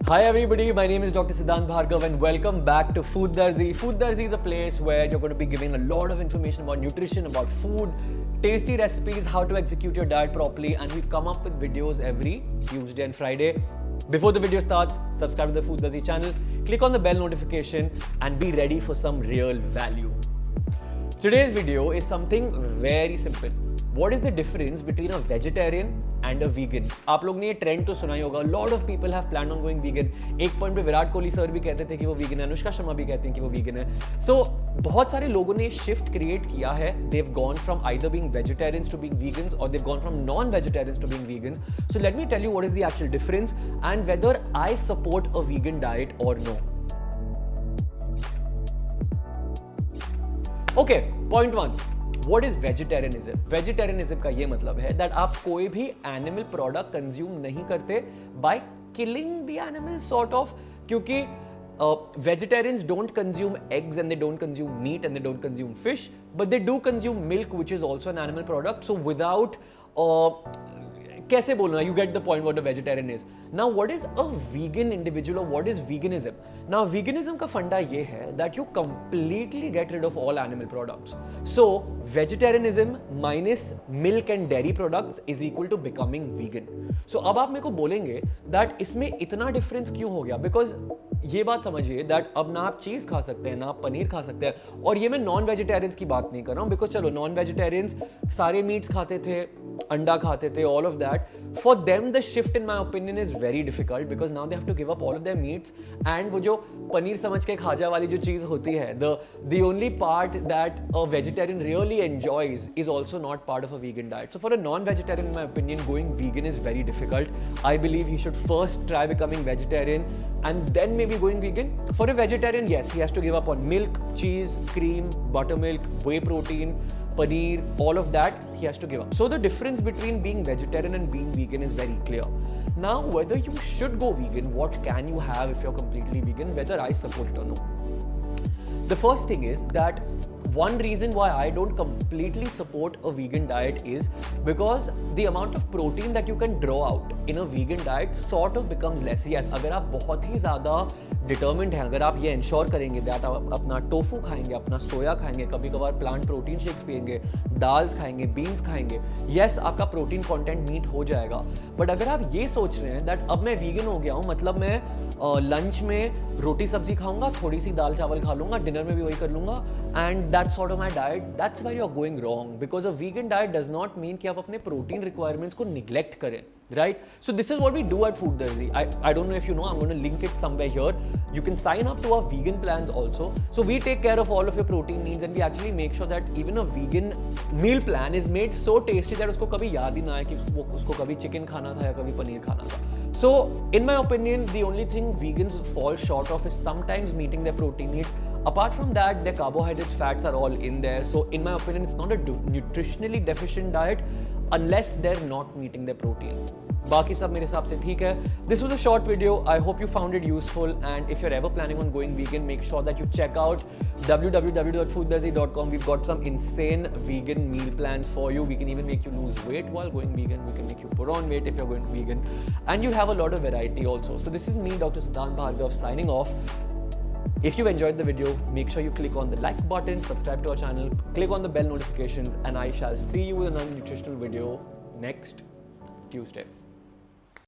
Hi everybody, my name is Dr. Siddhant Bhargav and welcome back to Food Darzi. Food Darzi is a place where you're going to be given a lot of information about nutrition, about food, tasty recipes, how to execute your diet properly, and we come up with videos every Tuesday and Friday. Before the video starts, subscribe to the Food Darzi channel, click on the bell notification and be ready for some real value. Today's video is something very simple. What is the difference between a vegetarian and a vegan? आप लोग ने ये trend तो सुना ही होगा. Lot of people have planned on going vegan. एक point पे Virat Kohli sir भी कहते थे कि वो vegan है, अनुष्का शर्मा भी कहते हैं कि वो vegan है. So बहुत सारे लोगों ने shift create किया है. They've gone from either being vegetarians to being vegans, or they've gone from non-vegetarians to being vegans. So let me tell you what is the actual difference and whether I support a vegan diet or no. Okay, point one. What is vegetarianism? Vegetarianism का ये मतलब है that आप कोई भी animal product consume नहीं करते by killing the animal sort of, क्योंकि vegetarians don't consume eggs and they don't consume meat and they don't consume fish, but they do consume milk, which is also an animal product. So without कैसे बोलना, you get the point what a vegetarian is. Now what is a vegan individual or what is veganism? Now veganism का फंडा ये है that you completely get rid of all animal products. So vegetarianism minus milk and dairy products is equal to becoming vegan. So अब आप मेरे को बोलेंगे that इसमें इतना difference क्यों हो गया? Because ये बात समझिए that अब ना आप चीज़ खा सकते हैं, ना आप पनीर खा सकते हैं, और ये मैं नॉन वेजिटेरियंस की बात नहीं कर रहा हूँ, बिकॉज चलो नॉन वेजिटेरियंस सारे मीट्स खाते थे, अंडा खाते थे, all of that. For them the shift in my opinion is very difficult because now they have to give up all of their meats, and वो जो पनीर समझ के खाजा वाली जो चीज़ होती है, the only part that a vegetarian really enjoys is also not part of a vegan diet. So for a non vegetarian in my opinion going vegan is very difficult. I believe he should first try becoming vegetarian and then maybe going vegan. For a vegetarian, yes, he has to give up on milk, cheese, cream, buttermilk, whey protein, paneer, all of that he has to give up. So the difference between being vegetarian and being vegan is very clear. Now, whether you should go vegan, what can you have if you're completely vegan, whether I support it or no. The first thing is that one reason why I don't completely support a vegan diet is because the amount of protein that you can draw out in a vegan diet sort of becomes less. Yes, अगर आप बहुत ही ज़्यादा determined हैं, अगर आप ये ensure करेंगे that आप अपना टोफू खाएंगे, अपना सोया खाएंगे, कभी कभार प्लांट प्रोटीन शेक्स पिएंगे, दाल्स खाएंगे, बीन्स खाएंगे, यस आपका प्रोटीन कंटेंट मीट हो जाएगा. बट अगर आप ये सोच रहे हैं दैट अब मैं वीगन हो गया हूँ, मतलब मैं लंच में रोटी सब्जी खाऊंगा, थोड़ी सी दाल चावल खा लूंगा, डिनर में भी वही कर लूंगा, and that's sort of my diet, that's where you are going wrong. Because a vegan diet does not mean कि आप अपने प्रोटीन रिक्वायरमेंट्स को निग्लेक्ट करें. Right? So this is what we do at Food Darzi. I don't know if you know, I'm going to link it somewhere here. You can sign up to our vegan plans also. So we take care of all of your protein needs and we actually make sure that even a vegan meal plan is made so tasty that उसको कभी याद ही ना आए कि उसको कभी chicken खाना था या कभी पनीर खाना था. So in my opinion, the only thing vegans fall short of is sometimes meeting their protein needs. Apart from that, their carbohydrates, fats are all in there. So in my opinion, it's not a nutritionally deficient diet unless they're not meeting their protein. बाकी सब मेरे हिसाब से ठीक है. This was a short video. I hope you found it useful, and if you're ever planning on going vegan, make sure that you check out www.fooddarzi.com. We've got some insane vegan meal plans for you. We can even make you lose weight while going vegan. We can make you put on weight if you're going vegan, and you have a lot of variety also. So this is me, Dr. Siddhant Bhargav, signing off. If you enjoyed the video, make sure you click on the like button, subscribe to our channel, click on the bell notifications, and I shall see you in another nutritional video next Tuesday.